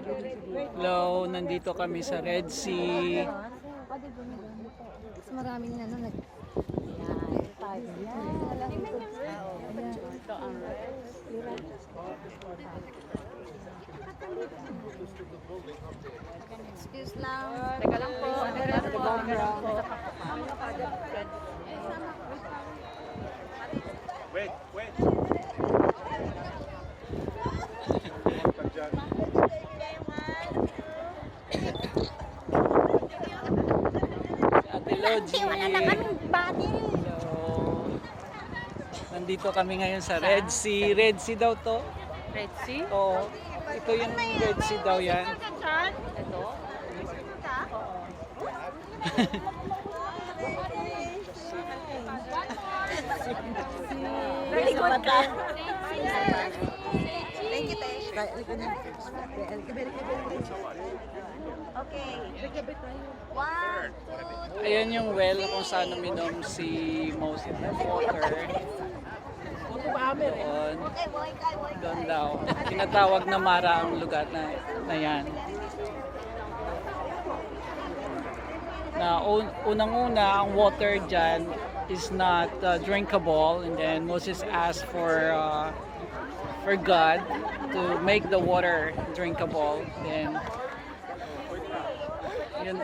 Hello, nandito kami sa Red Sea. Mas maraming ano nag. Ito ang Excuse lang. Teka lang po. Wait, wait. Ate Logie. Wala na kaming bottle. Hello. Nandito kami ngayon sa Red Sea. Red Sea daw to. Red Sea? Oo. Ito yung Red Sea daw yan. Ito? Very good ka. Thank you, Tesh. Okay. One, two, Ayan yung well kung saan uminom si Moses Walker. Doon. Doon daw. Tinatawag na Mara ang lugar na yan. Na unang-una, ang water dyan is not drinkable, and then Moses asked for God to make the water drinkable. Then yun.